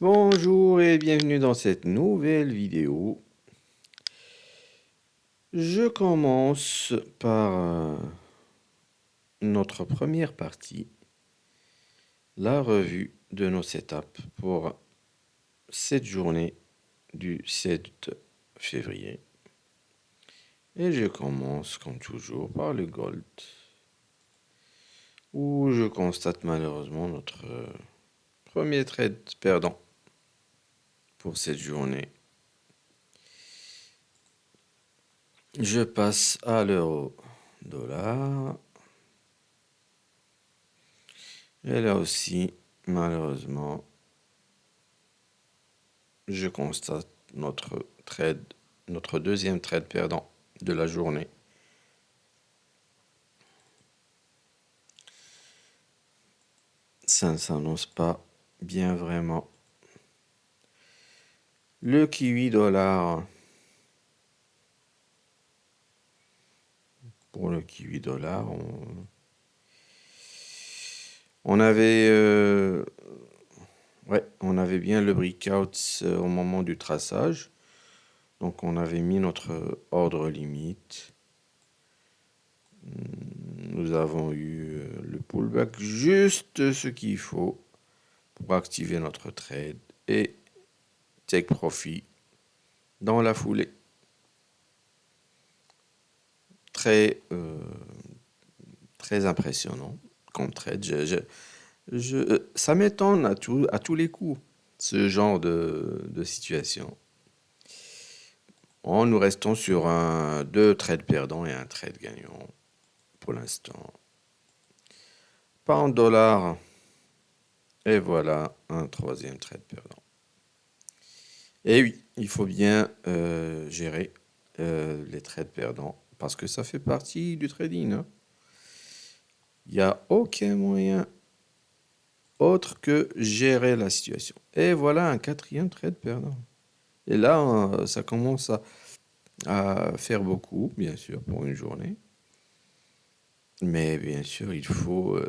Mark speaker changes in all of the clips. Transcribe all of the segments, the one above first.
Speaker 1: Bonjour et bienvenue dans cette nouvelle vidéo. Je commence par notre première partie, la revue de nos setups pour cette journée du 7 février. Et je commence comme toujours par le Gold, où je constate malheureusement notre premier trade perdant pour cette journée. Je passe à l'euro-dollar. Et là aussi, malheureusement, je constate notre deuxième trade perdant de la journée. Ça ne s'annonce pas bien vraiment. Le kiwi dollar. Pour le kiwi dollar, on avait, on avait bien le breakout au moment du traçage. Donc on avait mis notre ordre limite. Nous avons eu le pullback, juste ce qu'il faut pour activer notre trade et take profit dans la foulée. Très, très impressionnant comme trade. Ça m'étonne à tous les coups, ce genre de situation. Nous restons sur deux trades perdants et un trade gagnant pour l'instant. Pound dollar. Et voilà un troisième trade perdant. Et oui, il faut bien gérer les trades perdants parce que ça fait partie du trading. Hein. Il n'y a aucun moyen autre que gérer la situation. Et voilà un quatrième trade perdant. Et là, ça commence à faire beaucoup, bien sûr, pour une journée. Mais bien sûr, il faut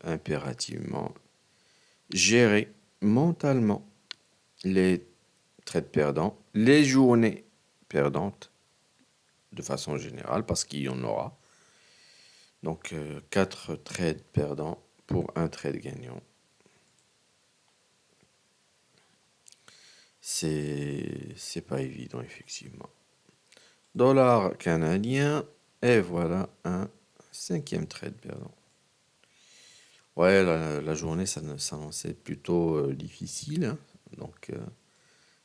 Speaker 1: impérativement gérer mentalement les trades perdants, les journées perdantes, de façon générale, parce qu'il y en aura. Donc, 4 trades perdants pour un trade gagnant. C'est pas évident, effectivement. Dollar canadien, et voilà un cinquième trade perdant. Ouais, la journée, ça s'annonçait plutôt difficile. Hein. Donc,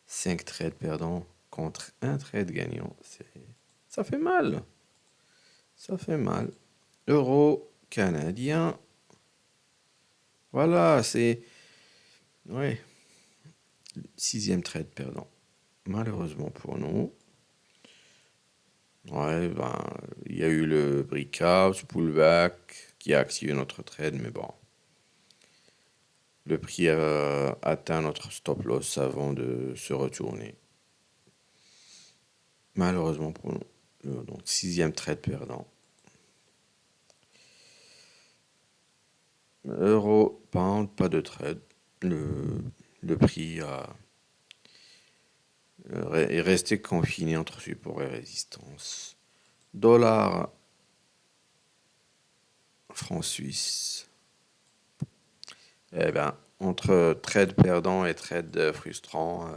Speaker 1: 5 trades perdants contre un trade gagnant, ça fait mal. Ça fait mal. Euro canadien, voilà, c'est... Ouais, sixième trade perdant. Malheureusement pour nous. Ouais, ben, il y a eu le breakout, pullback, qui a activé notre trade, mais bon. Le prix a atteint notre stop loss avant de se retourner. Malheureusement pour nous. Donc, sixième trade perdant. Euro, pound, pas de trade. Le prix est resté confiné entre support et résistance. Dollar, franc suisse. Eh bien, entre trade perdant et trade frustrant,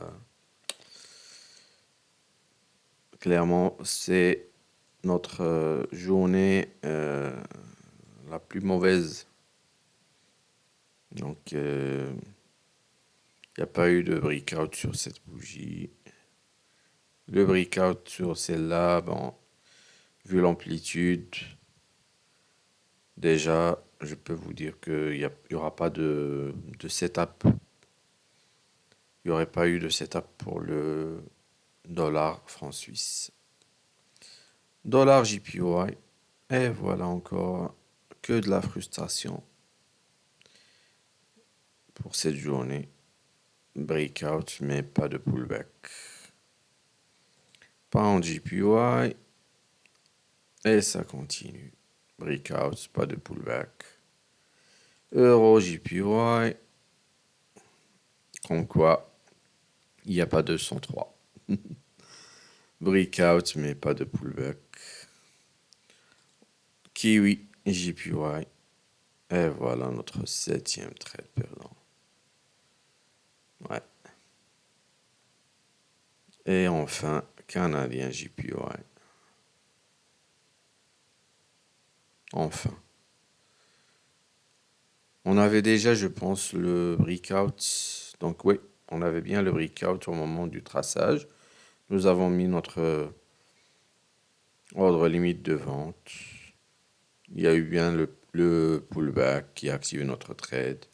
Speaker 1: clairement, c'est notre journée la plus mauvaise. Donc, il n'y a pas eu de breakout sur cette bougie. Le breakout sur celle-là, bon, vu l'amplitude, déjà, je peux vous dire qu'il n'y aura pas de setup. Il n'y aurait pas eu de setup pour le dollar franc suisse. Dollar JPY. Et voilà encore que de la frustration pour cette journée. Breakout, mais pas de pullback. Pound JPY. Et ça continue. Breakout, pas de pullback. Euro JPY. Comme quoi, il n'y a pas de 103. Breakout, mais pas de pullback. Kiwi, JPY. Et voilà notre 7e trade perdant. Ouais. Et enfin, Canadien JPY. Enfin. On avait déjà, je pense, le breakout. Donc oui, on avait bien le breakout au moment du traçage. Nous avons mis notre ordre limite de vente. Il y a eu bien le pullback qui a activé notre trade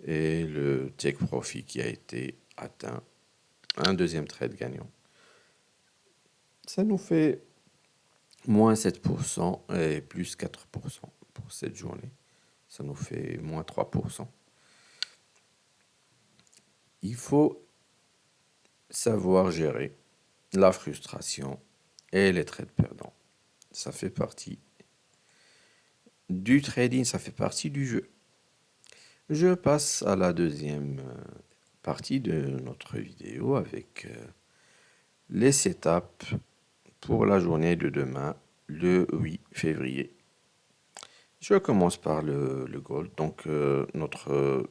Speaker 1: et le take profit qui a été atteint. Un deuxième trade gagnant. Ça nous fait moins 7% et plus 4% pour cette journée. Ça nous fait moins 3%. Il faut savoir gérer la frustration et les trades perdants. Ça fait partie du trading, ça fait partie du jeu. Je passe à la deuxième partie de notre vidéo avec les setups pour la journée de demain, le 8 février. Je commence par le gold. Donc, notre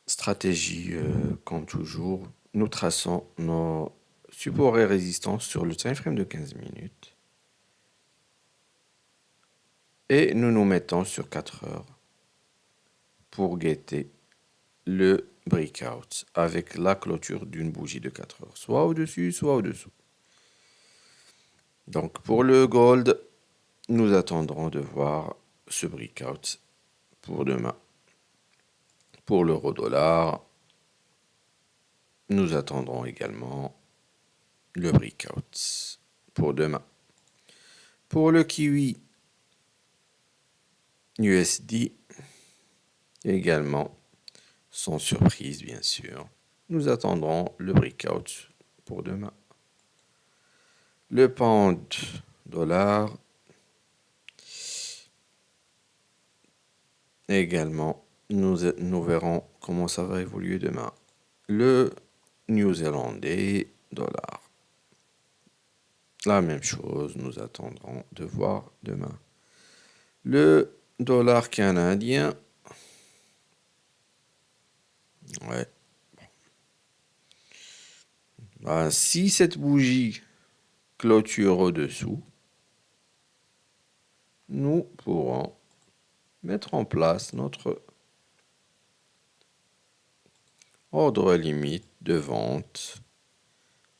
Speaker 1: stratégie, comme toujours, nous traçons nos supports et résistances sur le time frame de 15 minutes. Et nous nous mettons sur 4 heures pour guetter le breakout avec la clôture d'une bougie de 4 heures, soit au-dessus, soit au-dessous. Donc, pour le gold, nous attendrons de voir ce breakout pour demain. Pour l'euro-dollar, nous attendrons également le breakout pour demain. Pour le kiwi USD, également, sans surprise bien sûr, nous attendrons le breakout pour demain. Le pound dollar, également, nous verrons comment ça va évoluer demain. Le néo-zélandais dollar. La même chose, nous attendrons de voir demain. Le dollar canadien. Ouais. Bah, si cette bougie clôture au-dessous, nous pourrons mettre en place notre ordre limite de vente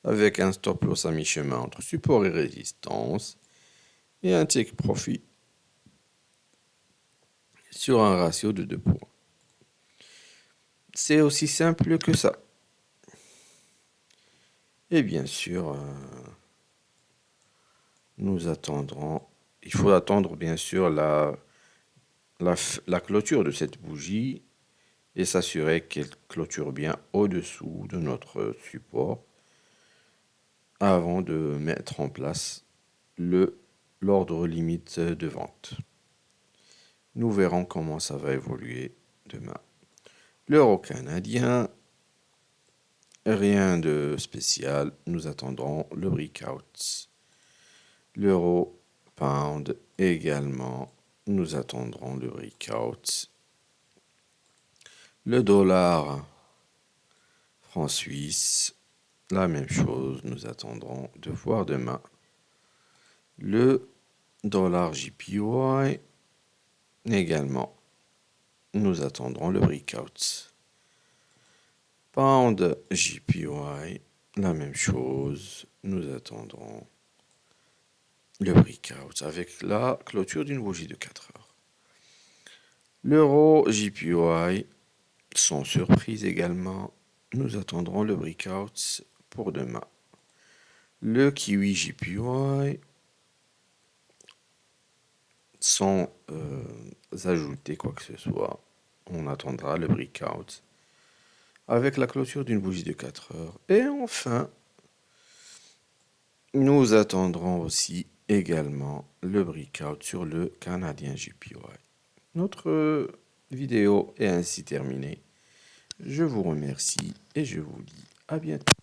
Speaker 1: avec un stop loss à mi-chemin entre support et résistance et un take profit sur un ratio de 2 points. C'est aussi simple que ça. Et bien sûr, nous attendrons. Il faut attendre bien sûr la clôture de cette bougie et s'assurer qu'elle clôture bien au-dessous de notre support avant de mettre en place l'ordre limite de vente. Nous verrons comment ça va évoluer demain. L'euro canadien, rien de spécial, nous attendrons le breakout. L'euro pound également, nous attendrons le breakout. Le dollar franc suisse, la même chose, nous attendrons de voir demain. Le dollar JPY, également, nous attendrons le breakout. Pound JPY, la même chose, nous attendrons le breakout avec la clôture d'une bougie de 4 heures. L'euro JPY, sans surprise également, nous attendrons le breakout pour demain. Le kiwi JPY, sans ajouter quoi que ce soit, on attendra le breakout avec la clôture d'une bougie de 4 heures. Et enfin, nous attendrons aussi également le breakout sur le canadien JPY. Notre vidéo est ainsi terminée. Je vous remercie et je vous dis à bientôt.